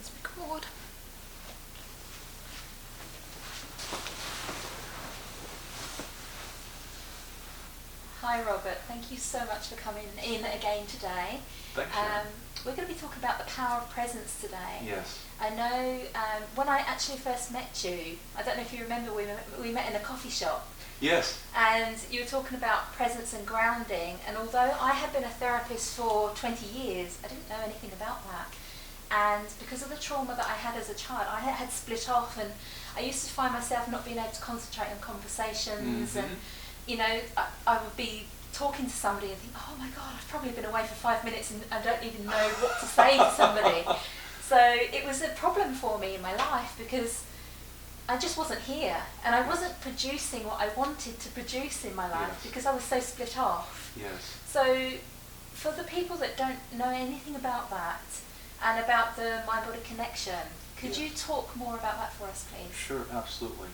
Please record. Hi Robert, thank you so much for coming in again today. Thanks, we're going to be talking about the power of presence today. Yes. I know when I actually first met you, I don't know if you remember, we met in a coffee shop. Yes. And you were talking about presence and grounding, and although I had been a therapist for 20 years, I didn't know anything about that. And because of the trauma that I had as a child, I had split off, and I used to find myself not being able to concentrate on conversations, and you know, I would be talking to somebody and think, oh my God, I've probably been away for 5 minutes and I don't even know what to say to somebody. So it was a problem for me in my life because I just wasn't here, and I wasn't producing what I wanted to produce in my life because I was so split off. Yes. So for the people that don't know anything about that and about the mind-body connection, could you talk more about that for us, please? Sure, absolutely.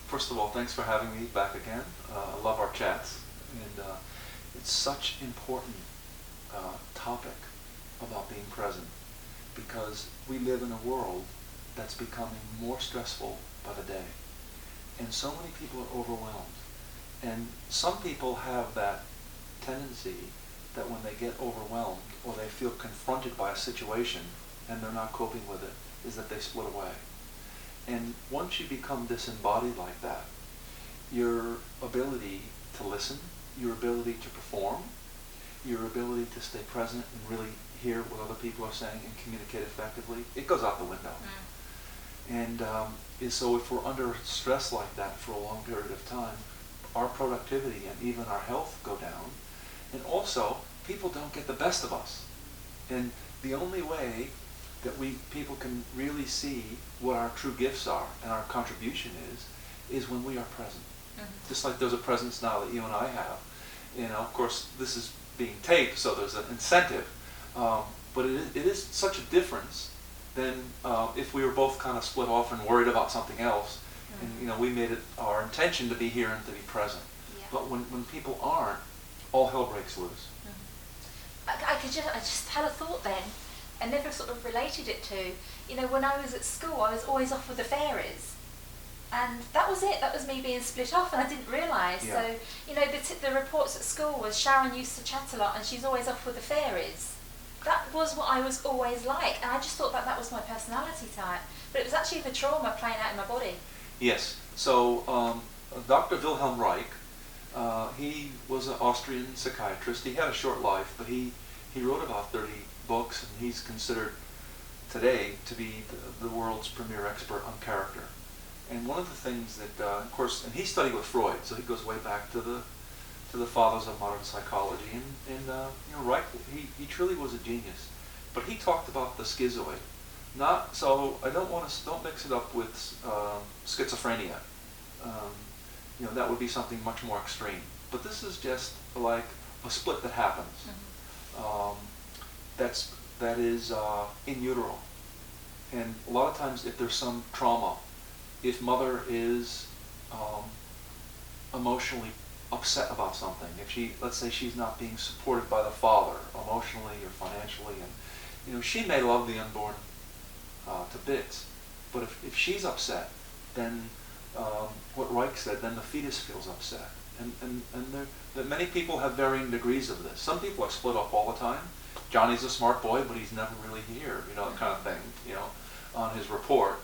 First of all, thanks for having me back again. I love our chats, and it's such an important topic about being present, because we live in a world that's becoming more stressful by the day, and so many people are overwhelmed, and some people have that tendency that when they get overwhelmed or they feel confronted by a situation and they're not coping with it, is that they split away. And once you become disembodied like that, your ability to listen, your ability to perform, your ability to stay present and really hear what other people are saying and communicate effectively, it goes out the window. And so if we're under stress like that for a long period of time, our productivity and even our health go down. And also, people don't get the best of us. And the only way that people can really see what our true gifts are and our contribution is when we are present. Just like there's a presence now that you and I have. You know, of course, this is being taped, so there's an incentive. But it is such a difference than if we were both kind of split off and worried about something else. And you know, we made it our intention to be here and to be present. But when people aren't, all hell breaks loose. I just had a thought then. I never sort of related it to, you know, when I was at school, I was always off with the fairies. And that was it. That was me being split off, and I didn't realise. So, you know, the reports at school was Sharon used to chat a lot, and she's always off with the fairies. That was what I was always like, and I just thought that was my personality type. But it was actually the trauma playing out in my body. Yes. So, Dr. Wilhelm Reich, he was an Austrian psychiatrist. He had a short life, but he wrote about 30 books, and he's considered today to be the world's premier expert on character. And one of the things that, of course, and he studied with Freud, so he goes way back to the fathers of modern psychology. And you know, Reich, he truly was a genius. But he talked about the schizoid. So I don't mix it up with schizophrenia. You know, that would be something much more extreme. But this is just like a split that happens. That is in utero. And a lot of times if there's some trauma, if mother is emotionally upset about something, if let's say she's not being supported by the father emotionally or financially, and you know, she may love the unborn to bits, but if she's upset, then what Reich said, then the fetus feels upset. And that many people have varying degrees of this. Some people are split off all the time. Johnny's a smart boy, but he's never really here, you know, kind of thing, you know, on his report.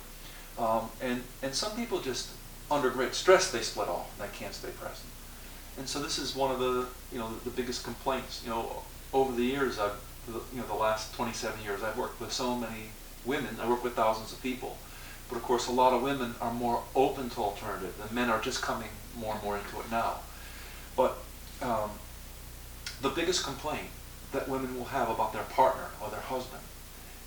And some people just, under great stress, they split off and they can't stay present. And so this is one of the, you know, the biggest complaints. You know, over the years, the last 27 years, I've worked with so many women. I work with thousands of people. But of course, a lot of women are more open to alternative, and men are just coming more and more into it now. But the biggest complaint that women will have about their partner or their husband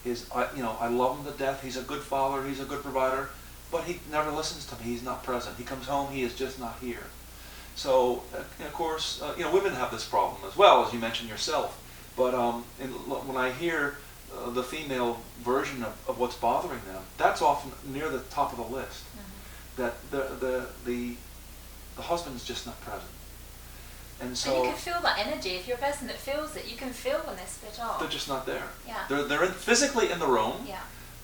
is, I love him to death, he's a good father, he's a good provider, but he never listens to me, he's not present. He comes home, he is just not here. So, of course, women have this problem as well, as you mentioned yourself. But when I hear the female version of what's bothering them, that's often near the top of the list. That the husband's just not present. And so you can feel that energy. If you're a person that feels it, you can feel when they're split off. They're just not there. Yeah. They're physically in the room,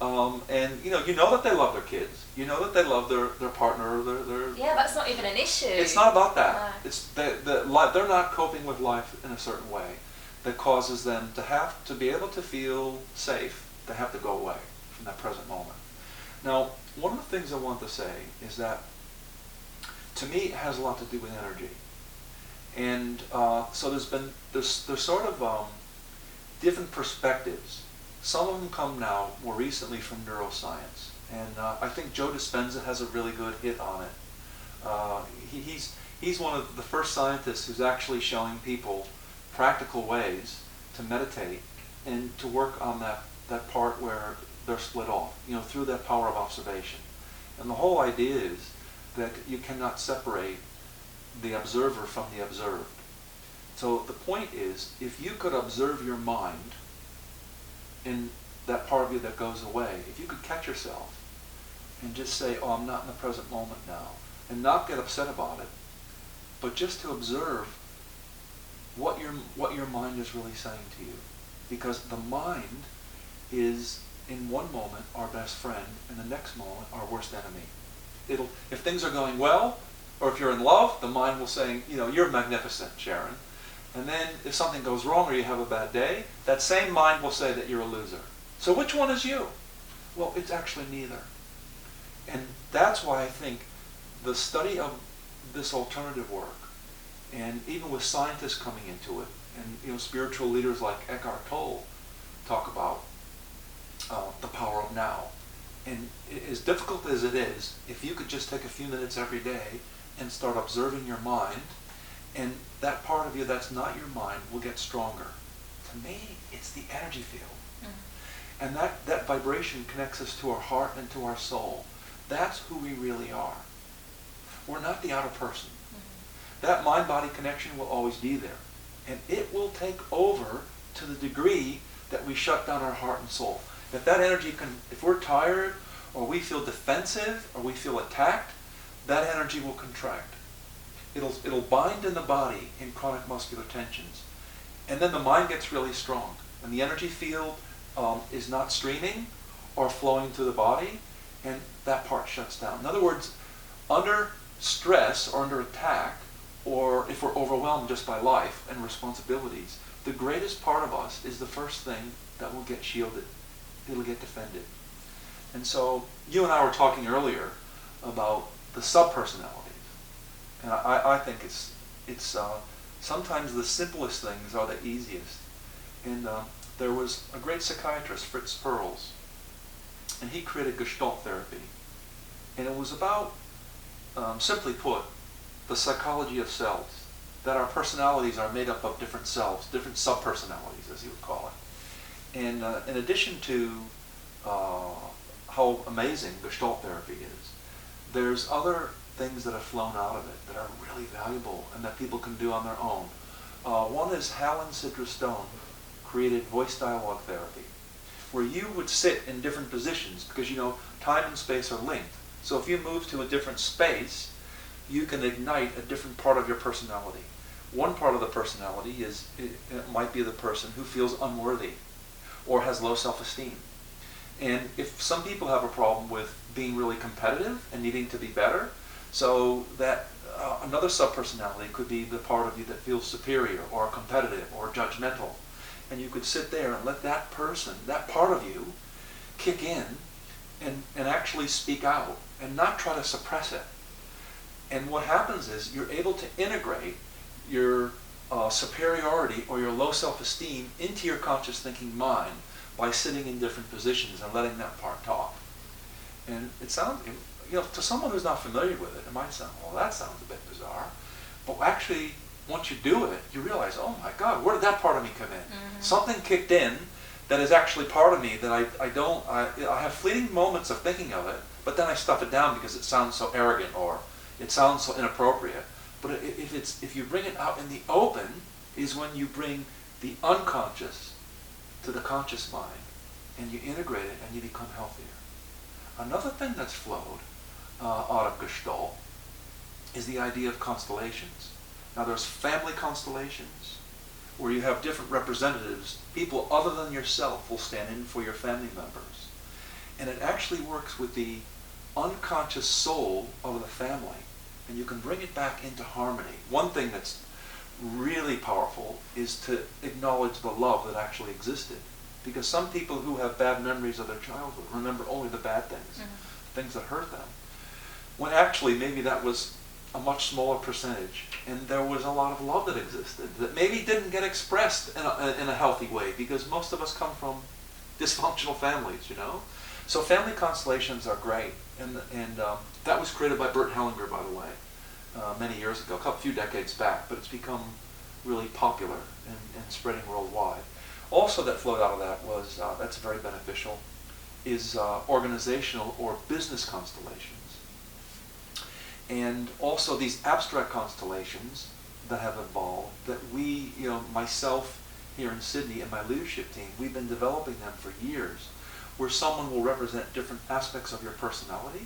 And you know that they love their kids. You know that they love their partner. Their Yeah, that's not even an issue. It's not about that. No. It's they're not coping with life in a certain way that causes them to have to be able to feel safe. They have to go away from that present moment. Now, one of the things I want to say is that, to me, it has a lot to do with energy. And so there's sort of different perspectives. Some of them come now more recently from neuroscience, and I think Joe Dispenza has a really good hit on it. He's one of the first scientists who's actually showing people practical ways to meditate and to work on that part where they're split off, through that power of observation. And the whole idea is that you cannot separate the observer from the observed. So the point is, if you could observe your mind in that part of you that goes away, if you could catch yourself and just say, oh, I'm not in the present moment now, and not get upset about it, but just to observe what your mind is really saying to you. Because the mind is, in one moment, our best friend, and the next moment, our worst enemy. If things are going well, or if you're in love, the mind will say, you're magnificent, Sharon. And then if something goes wrong or you have a bad day, that same mind will say that you're a loser. So which one is you? Well, it's actually neither. And that's why I think the study of this alternative work, and even with scientists coming into it, and spiritual leaders like Eckhart Tolle talk about the power of now. And as difficult as it is, if you could just take a few minutes every day and start observing your mind, and that part of you that's not your mind will get stronger. To me, it's the energy field. Mm-hmm. And that vibration connects us to our heart and to our soul. That's who we really are. We're not the outer person. Mm-hmm. That mind-body connection will always be there. And it will take over to the degree that we shut down our heart and soul. If that energy if we're tired, or we feel defensive, or we feel attacked, that energy will contract. It'll bind in the body in chronic muscular tensions. And then the mind gets really strong. And the energy field is not streaming or flowing through the body, and that part shuts down. In other words, under stress or under attack, or if we're overwhelmed just by life and responsibilities, the greatest part of us is the first thing that will get shielded. It'll get defended. And so you and I were talking earlier about the subpersonalities. And I think it's sometimes the simplest things are the easiest. And there was a great psychiatrist, Fritz Perls, and he created Gestalt therapy. And it was about, simply put, the psychology of selves, that our personalities are made up of different selves, different subpersonalities, as he would call it. And in addition to how amazing Gestalt therapy is, there's other things that have flown out of it that are really valuable and that people can do on their own. One is Hal and Sidra Stone created voice dialogue therapy, where you would sit in different positions because time and space are linked. So if you move to a different space, you can ignite a different part of your personality. One part of the personality it might be the person who feels unworthy or has low self-esteem. And if some people have a problem with being really competitive and needing to be better, so that another subpersonality could be the part of you that feels superior or competitive or judgmental. And you could sit there and let that person, that part of you, kick in and actually speak out and not try to suppress it. And what happens is you're able to integrate your superiority or your low self-esteem into your conscious thinking mind by sitting in different positions and letting that part talk. And it sounds, to someone who's not familiar with it, it might sound, well, that sounds a bit bizarre. But actually, once you do it, you realize, oh my God, where did that part of me come in? Mm-hmm. Something kicked in that is actually part of me that I have fleeting moments of thinking of it, but then I stuff it down because it sounds so arrogant or it sounds so inappropriate. But if you bring it out in the open, is when you bring the unconscious to the conscious mind, and you integrate it, and you become healthier. Another thing that's flowed out of Gestalt is the idea of constellations. Now there's family constellations, where you have different representatives, people other than yourself will stand in for your family members. And it actually works with the unconscious soul of the family. And you can bring it back into harmony. One thing that's really powerful is to acknowledge the love that actually existed. Because some people who have bad memories of their childhood remember only the bad things, things that hurt them. When actually maybe that was a much smaller percentage, and there was a lot of love that existed that maybe didn't get expressed in a healthy way, because most of us come from dysfunctional families, you know? So family constellations are great, and that was created by Bert Hellinger, by the way, many years ago, a few decades back, but it's become really popular and spreading worldwide. Also that flowed out of that was, that's very beneficial, is organizational or business constellations. And also these abstract constellations that have evolved, that we, you know, myself here in Sydney and my leadership team, we've been developing them for years, where someone will represent different aspects of your personality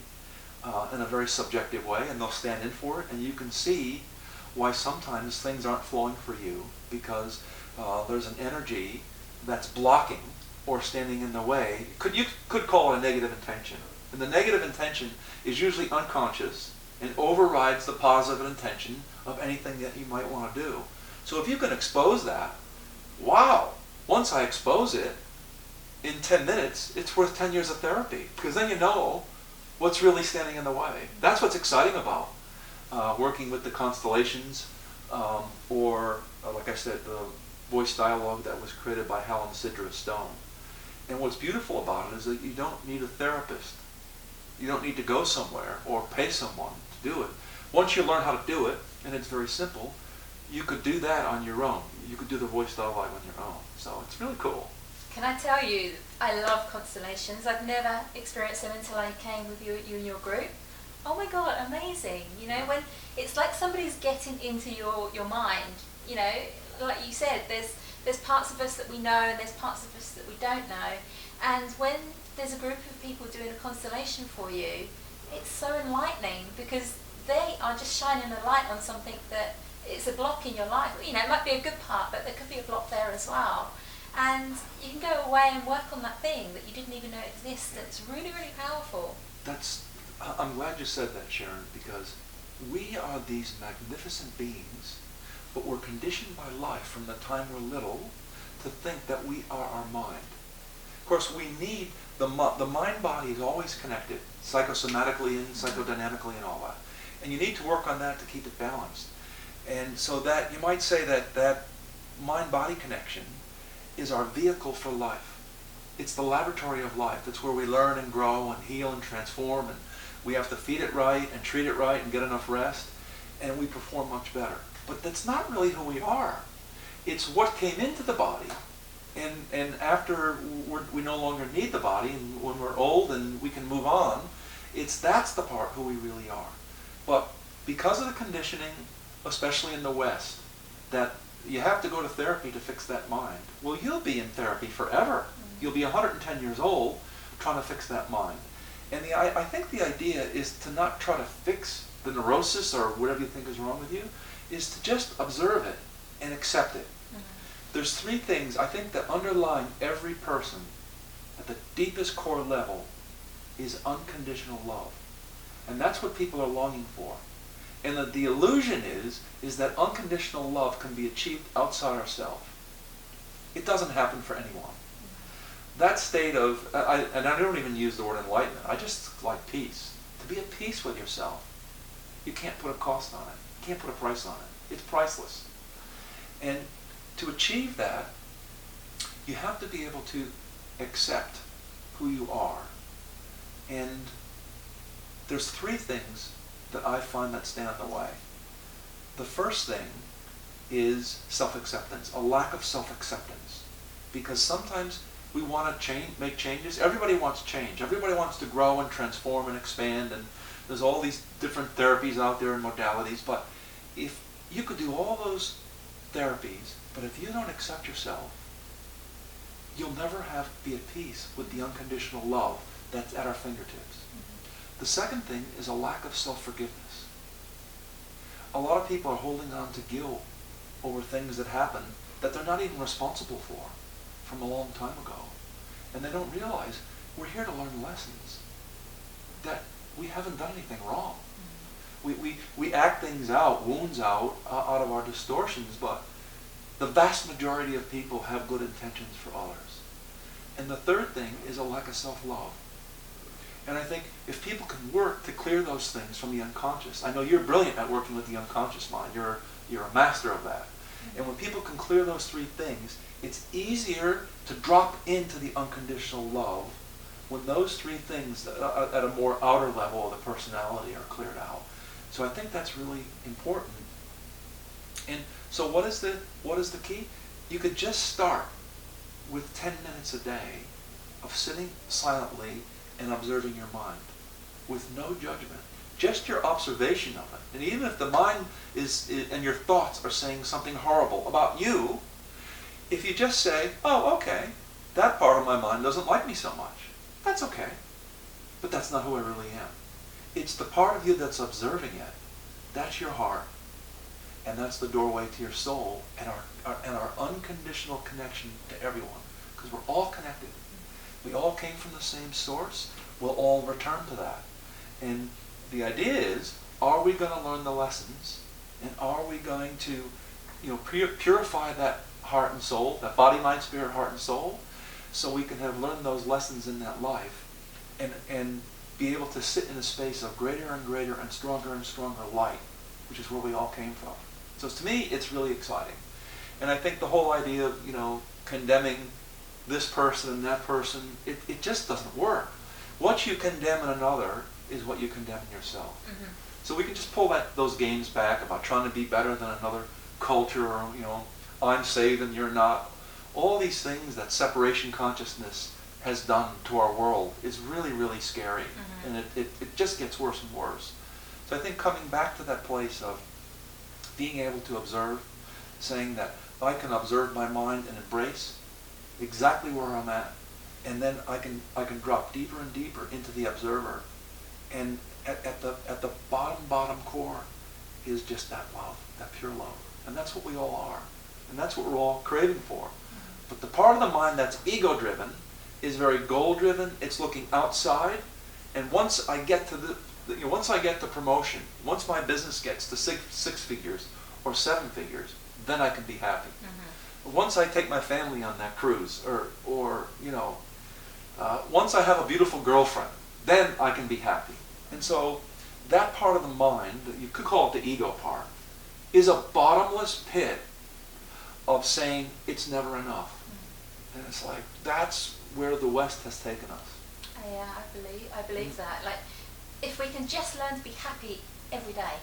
in a very subjective way, and they'll stand in for it, and you can see why sometimes things aren't flowing for you, because there's an energy that's blocking or standing in the way. You could call it a negative intention. And the negative intention is usually unconscious and overrides the positive intention of anything that you might want to do. So if you can expose that, wow, once I expose it, in 10 minutes, it's worth 10 years of therapy, because then you know what's really standing in the way. That's what's exciting about working with the constellations, or like I said, the voice dialogue that was created by Helen Sidra Stone. And what's beautiful about it is that you don't need a therapist. You don't need to go somewhere or pay someone to do it. Once you learn how to do it, and it's very simple, you could do that on your own. You could do the voice dialogue on your own. So it's really cool. Can I tell you, I love constellations. I've never experienced them until I came with you and your group. Oh my God, amazing. You know, when it's like somebody's getting into your mind, you know, like you said, there's parts of us that we know and there's parts of us that we don't know. And when there's a group of people doing a constellation for you, it's so enlightening, because they are just shining a light on something that is a block in your life. You know, it might be a good part, but there could be a block there as well. And you can go away and work on that thing that you didn't even know existed. It's really, really powerful. I'm glad you said that, Sharon, because we are these magnificent beings, but we're conditioned by life from the time we're little to think that we are our mind. Of course, we need the mind-body is always connected, psychosomatically and psychodynamically and all that. And you need to work on that to keep it balanced. And so that you might say that mind-body connection is our vehicle for life. It's the laboratory of life. It's where we learn and grow and heal and transform, and we have to feed it right and treat it right and get enough rest, and we perform much better. But that's not really who we are. It's what came into the body, and after we no longer need the body, and when we're old and we can move on, that's the part who we really are. But because of the conditioning, especially in the West, that you have to go to therapy to fix that mind. Well, you'll be in therapy forever. You'll be 110 years old trying to fix that mind. And I think the idea is to not try to fix the neurosis or whatever you think is wrong with you, is to just observe it and accept it. There's three things I think that underline every person at the deepest core level is unconditional love. And that's what people are longing for. And the illusion is that unconditional love can be achieved outside ourselves. It doesn't happen for anyone. That state of, and I don't even use the word enlightenment, I just like peace. To be at peace with yourself. You can't put a cost on it. You can't put a price on it. It's priceless. And to achieve that, you have to be able to accept who you are. And there's three things that I find that stand in the way. The first thing is self-acceptance, a lack of self-acceptance. Because sometimes we want to make changes. Everybody wants change. Everybody wants to grow and transform and expand, and there's all these different therapies out there and modalities, but if you could do all those therapies, but if you don't accept yourself, you'll never be at peace with the unconditional love that's at our fingertips. The second thing is a lack of self-forgiveness. A lot of people are holding on to guilt over things that happen that they're not even responsible for from a long time ago. And they don't realize we're here to learn lessons that we haven't done anything wrong. We act things out, wounds out of our distortions, but the vast majority of people have good intentions for others. And the third thing is a lack of self-love. And I think if people can work to clear those things from the unconscious, I know you're brilliant at working with the unconscious mind. You're a master of that. And when people can clear those three things, it's easier to drop into the unconditional love when those three things at a more outer level of the personality are cleared out. So I think that's really important. And so what is the key? You could just start with 10 minutes a day of sitting silently and observing your mind with no judgment. Just your observation of it. And even if the mind is and your thoughts are saying something horrible about you, if you just say, oh, okay, that part of my mind doesn't like me so much. That's okay. But that's not who I really am. It's the part of you that's observing it. That's your heart. And that's the doorway to your soul and our unconditional connection to everyone. Because we're all connected. We all came from the same source. We'll all return to that. And the idea is, are we going to learn the lessons? And are we going to purify that heart and soul, that body, mind, spirit, heart, and soul, so we can have learned those lessons in that life and be able to sit in a space of greater and greater and stronger light, which is where we all came from. So to me, it's really exciting. And I think the whole idea of, condemning this person and that person, it just doesn't work. What you condemn in another is what you condemn in yourself. Mm-hmm. So we can just pull those games back about trying to be better than another culture, or, I'm saved and you're not. All these things that separation consciousness has done to our world is really, really scary. Mm-hmm. And it just gets worse and worse. So I think coming back to that place of being able to observe, saying that I can observe my mind and embrace exactly where I'm at, and then I can drop deeper and deeper into the observer, and at the bottom core is just that love, that pure love, and that's what we all are, and that's what we're all craving for. Mm-hmm. But the part of the mind that's ego-driven is very goal-driven. It's looking outside, and once I get to once I get to promotion, once my business gets to six figures or 7 figures, then I can be happy. Mm-hmm. Once I take my family on that cruise, or once I have a beautiful girlfriend, then I can be happy. And so that part of the mind, you could call it the ego part, is a bottomless pit of saying it's never enough. Mm-hmm. And it's like, that's where the West has taken us. Yeah, I believe that. Like, if we can just learn to be happy every day,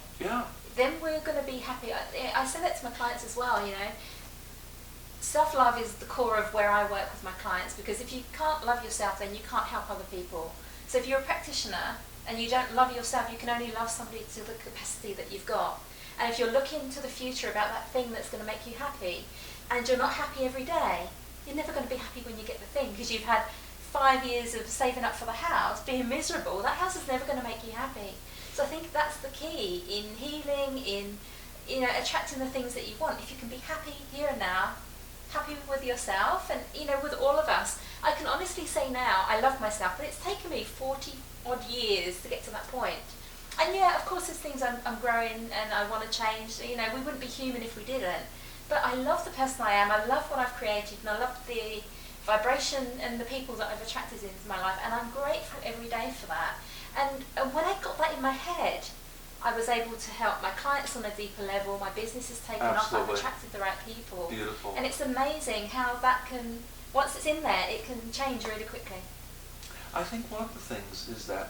then we're going to be happy. I say that to my clients as well, Self-love is the core of where I work with my clients, because if you can't love yourself, then you can't help other people. So if you're a practitioner and you don't love yourself, you can only love somebody to the capacity that you've got. And if you're looking to the future about that thing that's going to make you happy, and you're not happy every day, you're never going to be happy when you get the thing, because you've had 5 years of saving up for the house, being miserable. That house is never going to make you happy. So I think that's the key in healing, in attracting the things that you want. If you can be happy here and now, happy with yourself, and with all of us. I can honestly say now I love myself, but it's taken me 40 odd years to get to that point. And yeah, of course there's things I'm growing and I want to change. We wouldn't be human if we didn't. But I love the person I am, I love what I've created, and I love the vibration and the people that I've attracted into my life, and I'm grateful every day for that. And when I got that in my head, I was able to help my clients on a deeper level. My business has taken off. I've attracted the right people. Beautiful. And it's amazing how that can, once it's in there, it can change really quickly. I think one of the things is that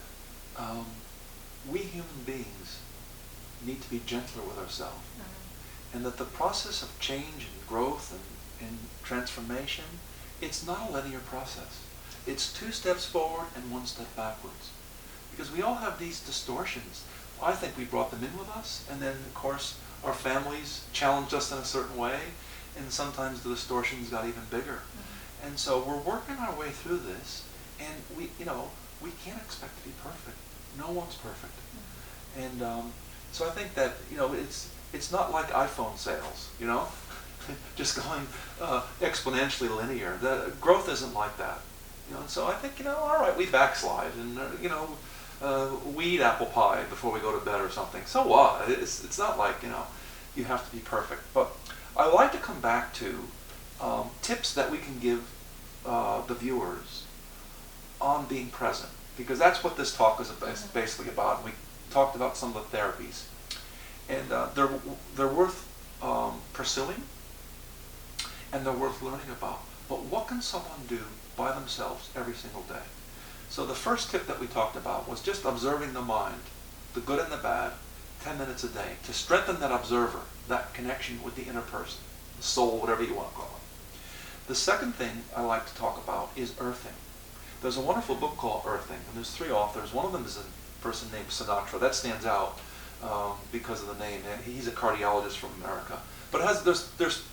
we human beings need to be gentler with ourselves. Mm-hmm. And that the process of change and growth and transformation, it's not a linear process. It's 2 steps forward and 1 step backwards. Because we all have these distortions. I think we brought them in with us, and then of course our families challenged us in a certain way, and sometimes the distortions got even bigger. Mm-hmm. And so we're working our way through this, and we can't expect to be perfect. No one's perfect. Mm-hmm. And so I think that it's not like iPhone sales, just going exponentially linear. The growth isn't like that. And so I think, all right, we backslide, and we eat apple pie before we go to bed or something. So what? It's not like you have to be perfect. But I like to come back to tips that we can give the viewers on being present, because that's what this talk is basically about. We talked about some of the therapies, and they're worth pursuing, and they're worth learning about. But what can someone do by themselves every single day? So the first tip that we talked about was just observing the mind, the good and the bad, 10 minutes a day, to strengthen that observer, that connection with the inner person, the soul, whatever you want to call it. The second thing I like to talk about is earthing. There's a wonderful book called Earthing, and there's 3 authors. One of them is a person named Sinatra. That stands out because of the name, and he's a cardiologist from America. But there's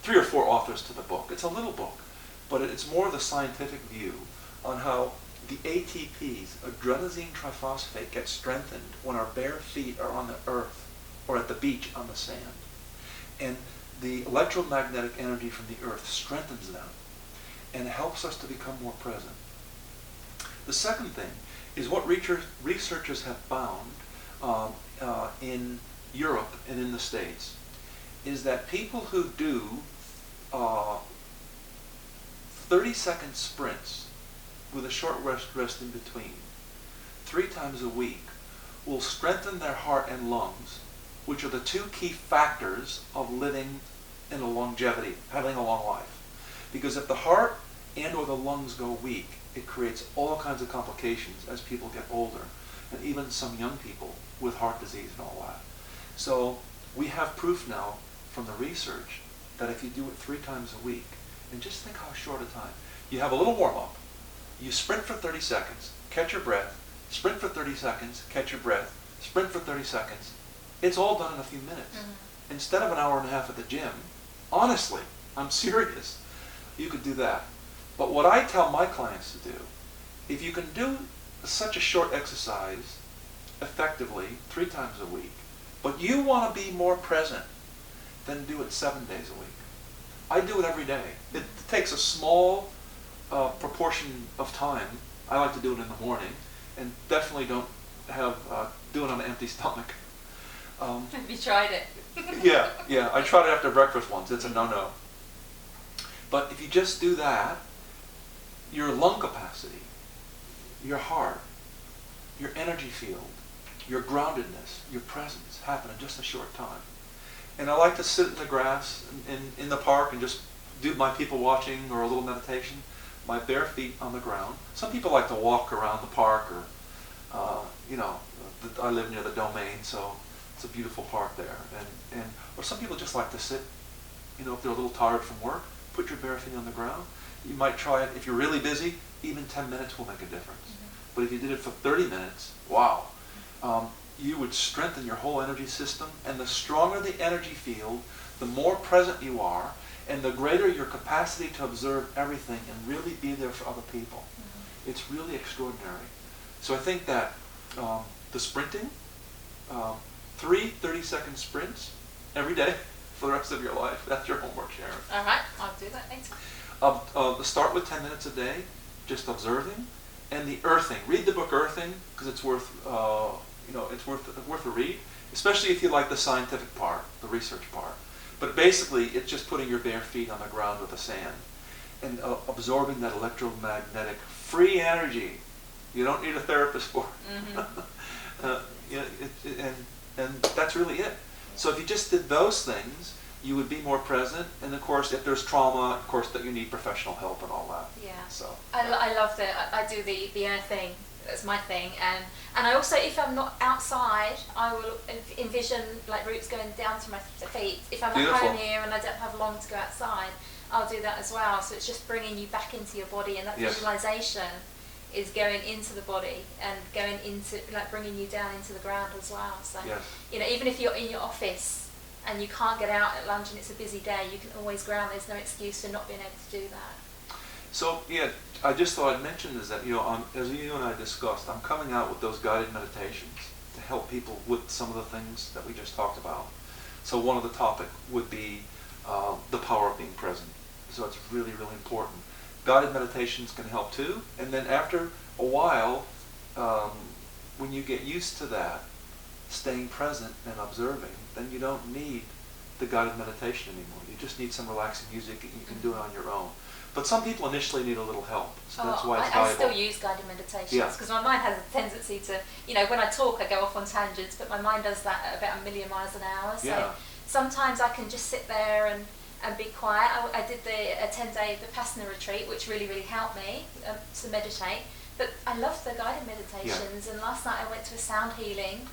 3 or 4 authors to the book. It's a little book, but it's more the scientific view on how the ATPs, adenosine triphosphate, gets strengthened when our bare feet are on the earth or at the beach on the sand. And the electromagnetic energy from the earth strengthens them and helps us to become more present. The second thing is what researchers have found in Europe and in the States is that people who do 30-second sprints with a short rest in between 3 times a week will strengthen their heart and lungs, which are the 2 key factors of living in a longevity, having a long life. Because if the heart and or the lungs go weak, it creates all kinds of complications as people get older, and even some young people with heart disease and all that. So we have proof now from the research that if you do it 3 times a week, and just think how short a time, you have a little warm-up, you sprint for 30 seconds, catch your breath, sprint for 30 seconds, catch your breath, sprint for 30 seconds. It's all done in a few minutes. Mm-hmm. Instead of an hour and a half at the gym, honestly, I'm serious, you could do that. But what I tell my clients to do, if you can do such a short exercise effectively 3 times a week, but you want to be more present, then do it 7 days a week. I do it every day. It takes a small proportion of time. I like to do it in the morning, and definitely don't do it on an empty stomach. Have you tried it? Yeah. I tried it after breakfast once. It's a no-no. But if you just do that, your lung capacity, your heart, your energy field, your groundedness, your presence happen in just a short time. And I like to sit in the grass in the park and just do my people watching or a little meditation, my bare feet on the ground. Some people like to walk around the park, or I live near the Domain, so it's a beautiful park there. Or some people just like to sit, if they're a little tired from work, put your bare feet on the ground. You might try it. If you're really busy, even 10 minutes will make a difference. Mm-hmm. But if you did it for 30 minutes, wow. You would strengthen your whole energy system, and the stronger the energy field, the more present you are, and the greater your capacity to observe everything and really be there for other people. Mm-hmm. It's really extraordinary. So I think that the sprinting, 3 30-second sprints every day for the rest of your life, that's your homework, Sharon. All right, I'll do that later. Start with 10 minutes a day, just observing, and the earthing. Read the book Earthing, because it's worth it's worth a read, especially if you like the scientific part, the research part. But basically, it's just putting your bare feet on the ground with the sand and absorbing that electromagnetic free energy. You don't need a therapist for it. Mm-hmm. And that's really it. So if you just did those things, you would be more present. And of course, if there's trauma, of course, that you need professional help and all that. Yeah. So I love that. I do the earthing. That's my thing. And I also, if I'm not outside, I will envision like roots going down to my feet. If I'm Beautiful. at home here and I don't have long to go outside, I'll do that as well. So it's just bringing you back into your body, and that Yes. visualization is going into the body and going into, like, bringing you down into the ground as well. So Yes. Even if you're in your office and you can't get out at lunch and it's a busy day, you can always ground. There's no excuse for not being able to do that. So I just thought I'd mention is that as you and I discussed, I'm coming out with those guided meditations to help people with some of the things that we just talked about. So one of the topic would be the power of being present. So it's really, really important. guided meditations can help too. And then after a while, when you get used to that, staying present and observing, then you don't need the guided meditation anymore. You just need some relaxing music and you can do it on your own. But some people initially need a little help, so that's why it's valuable. I still use guided meditations Yeah. because my mind has a tendency to, when I talk I go off on tangents, but my mind does that at about 1,000,000 miles an hour. So Yeah. sometimes I can just sit there and be quiet. I did a 10-day Vipassana retreat, which really, really helped me to meditate. But I love the guided meditations, and last night I went to a sound healing.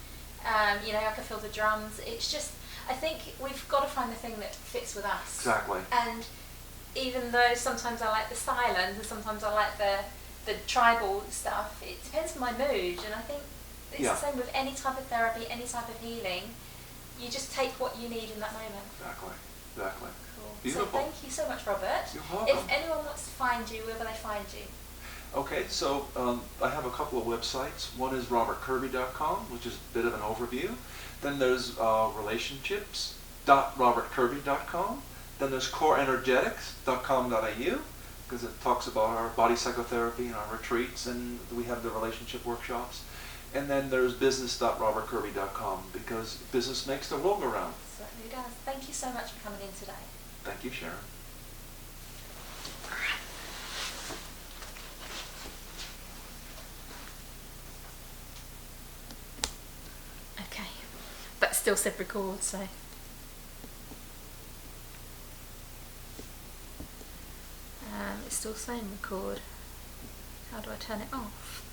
I could feel the drums. It's just, I think we've got to find the thing that fits with us. Exactly. And even though sometimes I like the silence and sometimes I like the tribal stuff, it depends on my mood. And I think it's the same with any type of therapy, any type of healing. You just take what you need in that moment. Exactly. Cool. Beautiful. So thank you so much, Robert. You're welcome. If anyone wants to find you, where will they find you? Okay, so I have a couple of websites. One is robertkirby.com, which is a bit of an overview. Then there's relationships.robertkirby.com. Then there's coreenergetics.com.au, because it talks about our body psychotherapy and our retreats, and we have the relationship workshops. And then there's business.robertkirby.com, because business makes the world go round. Certainly does. Thank you so much for coming in today. Thank you, Sharon. Okay, but still said record, so. It's still saying record. How do I turn it off?